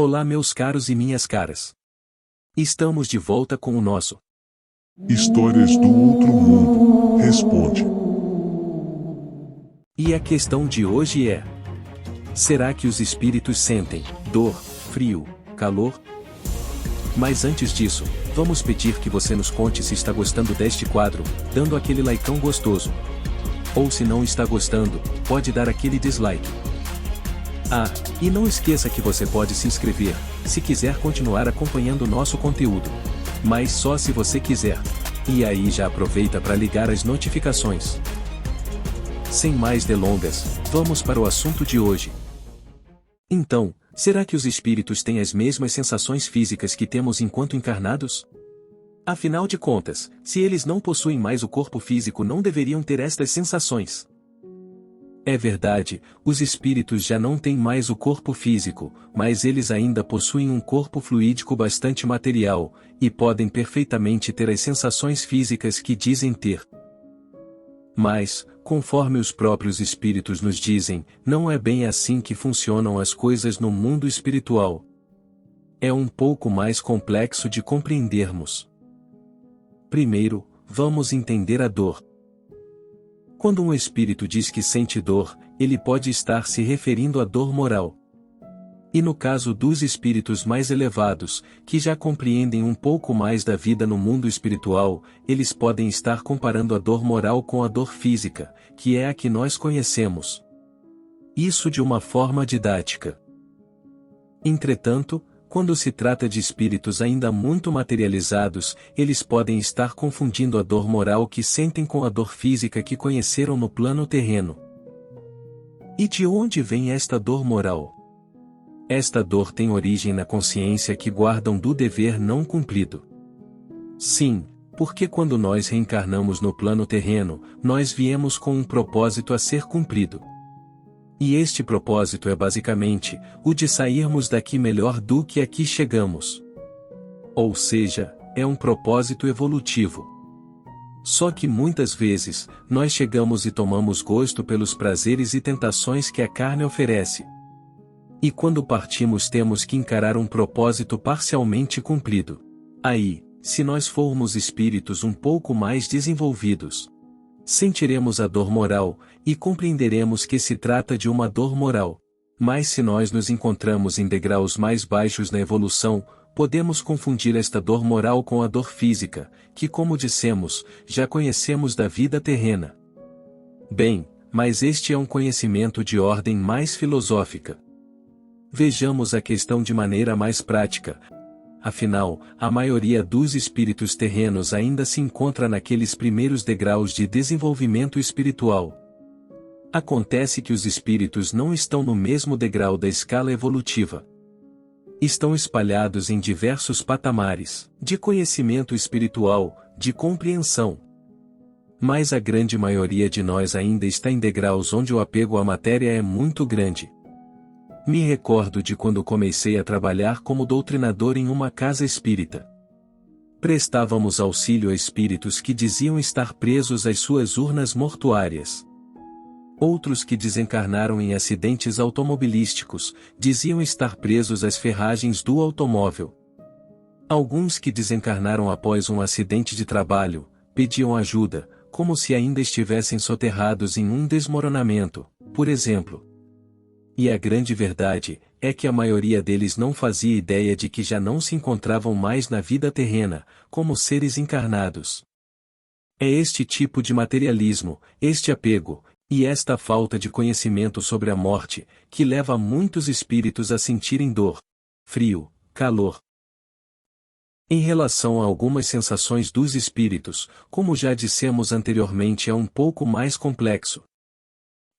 Olá meus caros e minhas caras. Estamos de volta com o nosso Histórias do Outro Mundo, responde. E a questão de hoje é: será que os espíritos sentem dor, frio, calor? Mas antes disso, vamos pedir que você nos conte se está gostando deste quadro, dando aquele likeão gostoso. Ou se não está gostando, pode dar aquele dislike. Ah, e não esqueça que você pode se inscrever, se quiser continuar acompanhando o nosso conteúdo. Mas só se você quiser. E aí já aproveita para ligar as notificações. Sem mais delongas, vamos para o assunto de hoje. Então, será que os espíritos têm as mesmas sensações físicas que temos enquanto encarnados? Afinal de contas, se eles não possuem mais o corpo físico, não deveriam ter estas sensações. É verdade, os espíritos já não têm mais o corpo físico, mas eles ainda possuem um corpo fluídico bastante material, e podem perfeitamente ter as sensações físicas que dizem ter. Mas, conforme os próprios espíritos nos dizem, não é bem assim que funcionam as coisas no mundo espiritual. É um pouco mais complexo de compreendermos. Primeiro, vamos entender a dor. Quando um espírito diz que sente dor, ele pode estar se referindo à dor moral. E no caso dos espíritos mais elevados, que já compreendem um pouco mais da vida no mundo espiritual, eles podem estar comparando a dor moral com a dor física, que é a que nós conhecemos. Isso de uma forma didática. Entretanto, quando se trata de espíritos ainda muito materializados, eles podem estar confundindo a dor moral que sentem com a dor física que conheceram no plano terreno. E de onde vem esta dor moral? Esta dor tem origem na consciência que guardam do dever não cumprido. Sim, porque quando nós reencarnamos no plano terreno, nós viemos com um propósito a ser cumprido. E este propósito é basicamente o de sairmos daqui melhor do que aqui chegamos. Ou seja, é um propósito evolutivo. Só que muitas vezes, nós chegamos e tomamos gosto pelos prazeres e tentações que a carne oferece. E quando partimos temos que encarar um propósito parcialmente cumprido. Aí, se nós formos espíritos um pouco mais desenvolvidos, sentiremos a dor moral, e compreenderemos que se trata de uma dor moral. Mas se nós nos encontramos em degraus mais baixos na evolução, podemos confundir esta dor moral com a dor física, que como dissemos, já conhecemos da vida terrena. Bem, mas este é um conhecimento de ordem mais filosófica. Vejamos a questão de maneira mais prática. Afinal, a maioria dos espíritos terrenos ainda se encontra naqueles primeiros degraus de desenvolvimento espiritual. Acontece que os espíritos não estão no mesmo degrau da escala evolutiva. Estão espalhados em diversos patamares de conhecimento espiritual, de compreensão. Mas a grande maioria de nós ainda está em degraus onde o apego à matéria é muito grande. Me recordo de quando comecei a trabalhar como doutrinador em uma casa espírita. Prestávamos auxílio a espíritos que diziam estar presos às suas urnas mortuárias. Outros que desencarnaram em acidentes automobilísticos, diziam estar presos às ferragens do automóvel. Alguns que desencarnaram após um acidente de trabalho, pediam ajuda, como se ainda estivessem soterrados em um desmoronamento, por exemplo. E a grande verdade é que a maioria deles não fazia ideia de que já não se encontravam mais na vida terrena, como seres encarnados. É este tipo de materialismo, este apego, e esta falta de conhecimento sobre a morte, que leva muitos espíritos a sentirem dor, frio, calor. Em relação a algumas sensações dos espíritos, como já dissemos anteriormente, é um pouco mais complexo.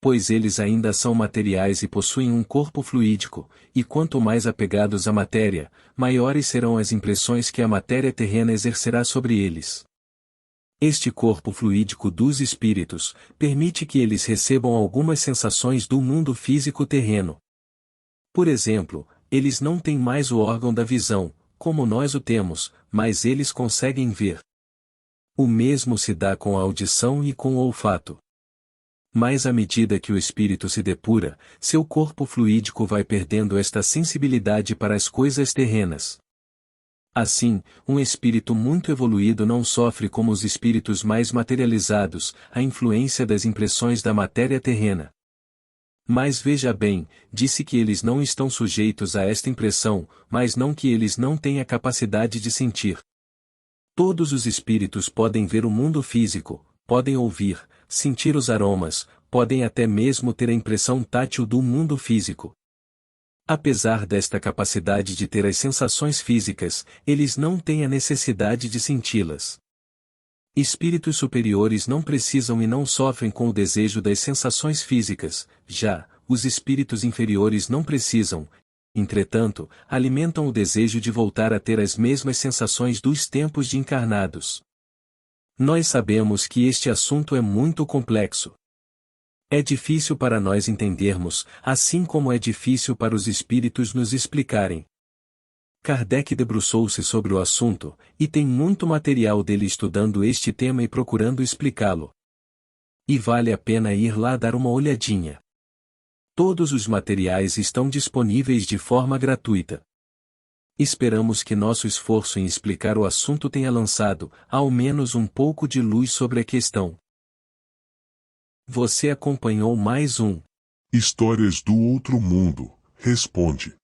Pois eles ainda são materiais e possuem um corpo fluídico, e quanto mais apegados à matéria, maiores serão as impressões que a matéria terrena exercerá sobre eles. Este corpo fluídico dos espíritos permite que eles recebam algumas sensações do mundo físico terreno. Por exemplo, eles não têm mais o órgão da visão, como nós o temos, mas eles conseguem ver. O mesmo se dá com a audição e com o olfato. Mas à medida que o espírito se depura, seu corpo fluídico vai perdendo esta sensibilidade para as coisas terrenas. Assim, um espírito muito evoluído não sofre como os espíritos mais materializados, a influência das impressões da matéria terrena. Mas veja bem, disse que eles não estão sujeitos a esta impressão, mas não que eles não têm a capacidade de sentir. Todos os espíritos podem ver o mundo físico, podem ouvir, sentir os aromas, podem até mesmo ter a impressão tátil do mundo físico. Apesar desta capacidade de ter as sensações físicas, eles não têm a necessidade de senti-las. Espíritos superiores não precisam e não sofrem com o desejo das sensações físicas, já, os espíritos inferiores não precisam, entretanto, alimentam o desejo de voltar a ter as mesmas sensações dos tempos de encarnados. Nós sabemos que este assunto é muito complexo. É difícil para nós entendermos, assim como é difícil para os espíritos nos explicarem. Kardec debruçou-se sobre o assunto, e tem muito material dele estudando este tema e procurando explicá-lo. E vale a pena ir lá dar uma olhadinha. Todos os materiais estão disponíveis de forma gratuita. Esperamos que nosso esforço em explicar o assunto tenha lançado, ao menos um pouco de luz sobre a questão. Você acompanhou mais um Histórias do Outro Mundo, responde.